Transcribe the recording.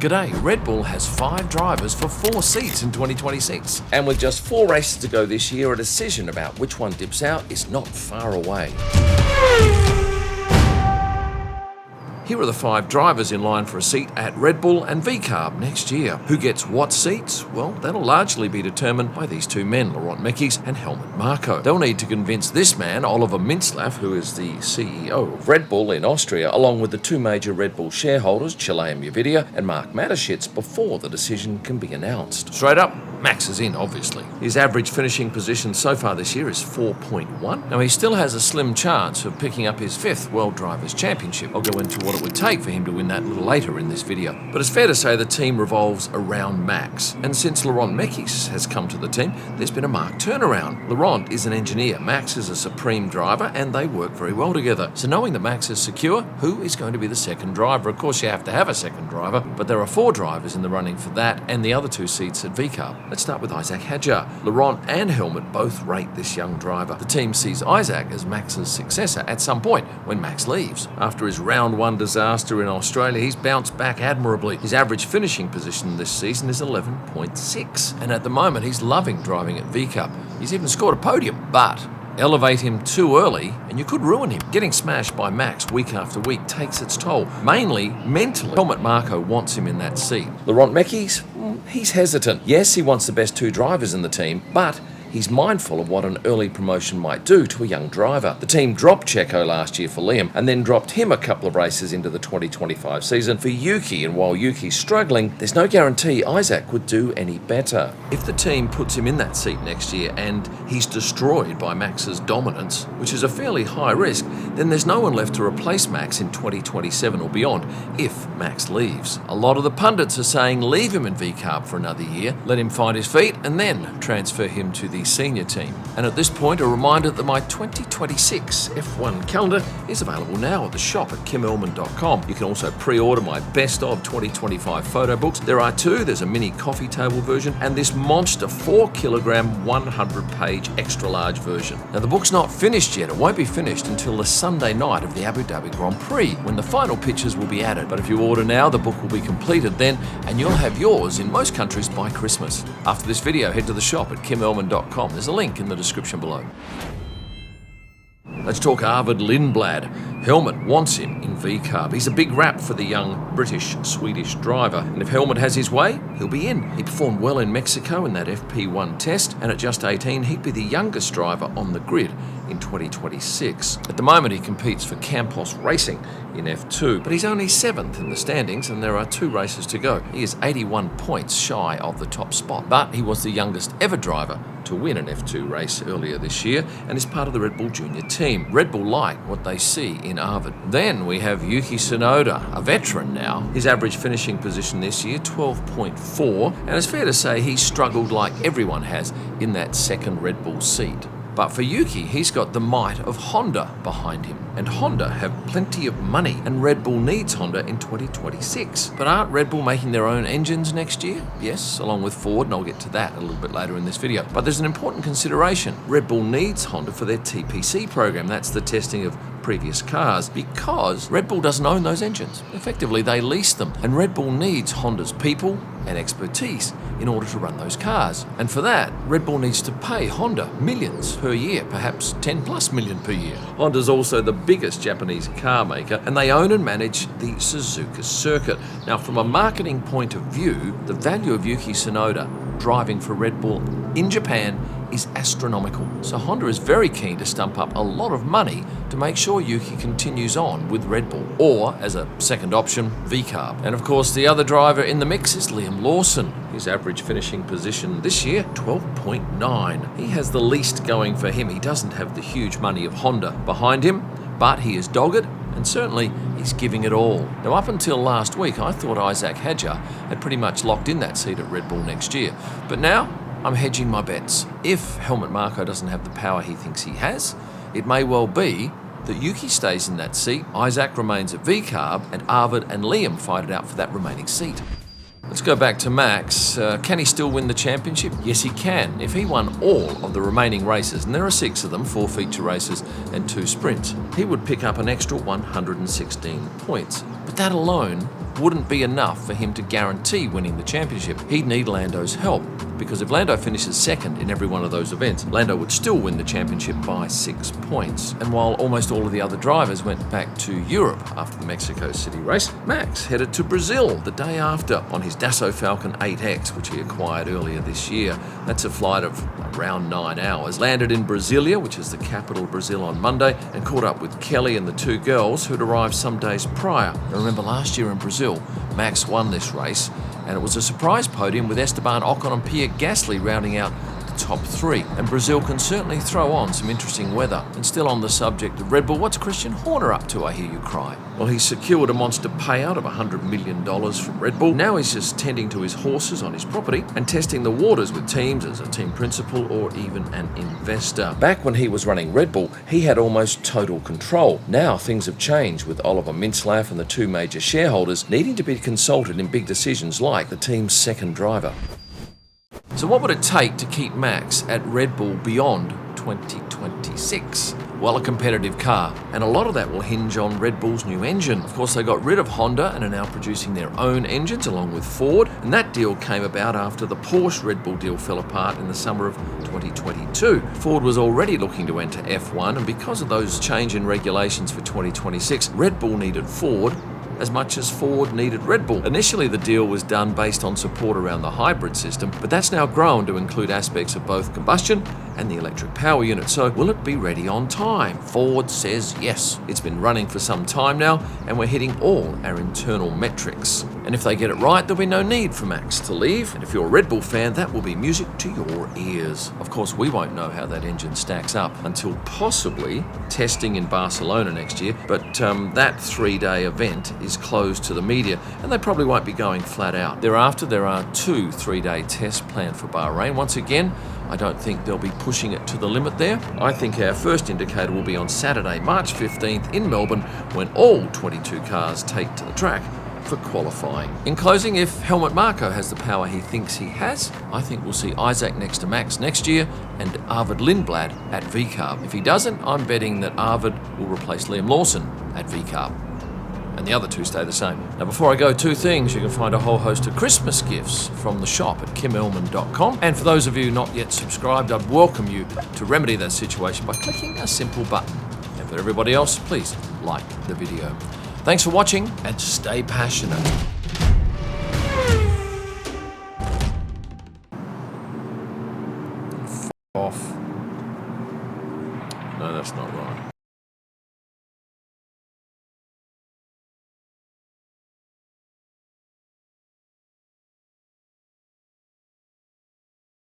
G'day, Red Bull has 5 drivers for 4 seats in 2026. And with just 4 races to go this year, a decision about which one dips out is not far away. Here are the 5 drivers in line for a seat at Red Bull and VCARB next year. Who gets what seats? Well, that'll largely be determined by these 2 men, Laurent Mekies and Helmut Marko. They'll need to convince this man, Oliver Mintzlaff, who is the CEO of Red Bull in Austria, along with the 2 major Red Bull shareholders, Chilean Yavidia and Mark Mateschitz, before the decision can be announced. Straight up, Max is in, obviously. His average finishing position so far this year is 4.1. Now, he still has a slim chance of picking up his 5th World Drivers' Championship. I'll go into what it would take for him to win that a little later in this video. But it's fair to say the team revolves around Max. And since Laurent Mekies has come to the team, there's been a marked turnaround. Laurent is an engineer, Max is a supreme driver, and they work very well together. So knowing that Max is secure, who is going to be the second driver? Of course, you have to have a second driver, but there are 4 drivers in the running for that and the other 2 seats at VCARB. Let's start with Isack Hadjar. Laurent and Helmut both rate this young driver. The team sees Isack as Max's successor at some point when Max leaves. After his round 1 disaster in Australia, he's bounced back admirably. His average finishing position this season is 11.6, and at the moment he's loving driving at VCARB. He's even scored a podium, but elevate him too early and you could ruin him. Getting smashed by Max week after week takes its toll, mainly mentally. Helmut Marko wants him in that seat. Laurent Mekies, he's hesitant. Yes, he wants the best 2 drivers in the team, but he's mindful of what an early promotion might do to a young driver. The team dropped Checo last year for Liam and then dropped him a couple of races into the 2025 season for Yuki, and while Yuki's struggling, there's no guarantee Isack would do any better. If the team puts him in that seat next year and he's destroyed by Max's dominance, which is a fairly high risk, then there's no one left to replace Max in 2027 or beyond if Max leaves. A lot of the pundits are saying leave him in VCARB for another year, let him find his feet, and then transfer him to the senior team. And at this point, a reminder that my 2026 F1 calendar is available now at the shop at kimelman.com. You can also pre-order my best of 2025 photo books. There are 2. There's a mini coffee table version and this monster 4-kilogram 100-page extra large version. Now, the book's not finished yet. It won't be finished until the Sunday night of the Abu Dhabi Grand Prix, when the final pictures will be added. But if you order now, the book will be completed then, and you'll have yours in most countries by Christmas. After this video, head to the shop at kimelman.com. There's a link in the description below. Let's talk Arvid Lindblad. Helmut wants him in VCARB. He's a big rap for the young British-Swedish driver, and if Helmut has his way, he'll be in. He performed well in Mexico in that FP1 test, and at just 18, he'd be the youngest driver on the grid in 2026. At the moment, he competes for Campos Racing in F2, but he's only 7th in the standings, and there are 2 races to go. He is 81 points shy of the top spot, but he was the youngest ever driver to win an F2 race earlier this year and is part of the Red Bull junior team. Red Bull like what they see in Arvid. Then we have Yuki Tsunoda, a veteran now. His average finishing position this year, 12.4, and it's fair to say he's struggled like everyone has in that second Red Bull seat. But for Yuki, he's got the might of Honda behind him. And Honda have plenty of money, and Red Bull needs Honda in 2026. But aren't Red Bull making their own engines next year? Yes, along with Ford, and I'll get to that a little bit later in this video. But there's an important consideration. Red Bull needs Honda for their TPC program. That's the testing of previous cars, because Red Bull doesn't own those engines. Effectively, they lease them, and Red Bull needs Honda's people and expertise in order to run those cars. And for that, Red Bull needs to pay Honda millions per year, perhaps 10+ million per year. Honda's also the biggest Japanese car maker, and they own and manage the Suzuka circuit. Now, from a marketing point of view, the value of Yuki Tsunoda driving for Red Bull in Japan is astronomical. So Honda is very keen to stump up a lot of money to make sure Yuki continues on with Red Bull, or as a second option, VCARB. And of course, the other driver in the mix is Liam Lawson. His average finishing position this year, 12.9. He has the least going for him. He doesn't have the huge money of Honda behind him, but he is dogged, and certainly he's giving it all. Now, up until last week, I thought Isack Hadjar had pretty much locked in that seat at Red Bull next year. But now, I'm hedging my bets. If Helmut Marko doesn't have the power he thinks he has, it may well be that Yuki stays in that seat, Isack remains at VCARB, and Arvid and Liam fight it out for that remaining seat. Let's go back to Max. Can he still win the championship? Yes, he can. If he won all of the remaining races, and there are 6 of them, 4 feature races and 2 sprints, he would pick up an extra 116 points. But that alone wouldn't be enough for him to guarantee winning the championship. He'd need Lando's help, because if Lando finishes second in every one of those events, Lando would still win the championship by 6 points. And while almost all of the other drivers went back to Europe after the Mexico City race, Max headed to Brazil the day after on his Dassault Falcon 8X, which he acquired earlier this year. That's a flight of around 9 hours. Landed in Brasilia, which is the capital of Brazil, on Monday, and caught up with Kelly and the two girls who'd arrived some days prior. Now, remember, last year in Brazil, Max won this race, and it was a surprise podium with Esteban Ocon and Pierre Gasly rounding out the top three. And Brazil can certainly throw on some interesting weather. And still on the subject of Red Bull, what's Christian Horner up to, I hear you cry? Well, he's secured a monster payout of $100 million from Red Bull. Now he's just tending to his horses on his property and testing the waters with teams as a team principal or even an investor. Back when he was running Red Bull, he had almost total control. Now things have changed, with Oliver Mintzlaff and the two major shareholders needing to be consulted in big decisions like the team's second driver. So what would it take to keep Max at Red Bull beyond 2026? Well, a competitive car, and a lot of that will hinge on Red Bull's new engine. Of course, they got rid of Honda and are now producing their own engines along with Ford, and that deal came about after the Porsche Red Bull deal fell apart in the summer of 2022. Ford was already looking to enter F1, and because of those change in regulations for 2026, Red Bull needed Ford as much as Ford needed Red Bull. Initially, the deal was done based on support around the hybrid system, but that's now grown to include aspects of both combustion and the electric power unit. So will it be ready on time? Ford says yes. It's been running for some time now, and we're hitting all our internal metrics. And if they get it right, there'll be no need for Max to leave. And if you're a Red Bull fan, that will be music to your ears. Of course, we won't know how that engine stacks up until possibly testing in Barcelona next year, but that 3-day event is closed to the media, and they probably won't be going flat out. Thereafter, there are 2 3-day tests planned for Bahrain. Once again, I don't think they'll be pushing it to the limit there. I think our first indicator will be on Saturday, March 15th in Melbourne, when all 22 cars take to the track for qualifying. In closing, if Helmut Marko has the power he thinks he has, I think we'll see Isack next to Max next year and Arvid Lindblad at VCARB. If he doesn't, I'm betting that Arvid will replace Liam Lawson at VCARB, and the other two stay the same. Now, before I go, 2 things. You can find a whole host of Christmas gifts from the shop at kimelman.com. And for those of you not yet subscribed, I'd welcome you to remedy that situation by clicking a simple button. And for everybody else, please like the video. Thanks for watching, and stay passionate. F off. No, that's not right.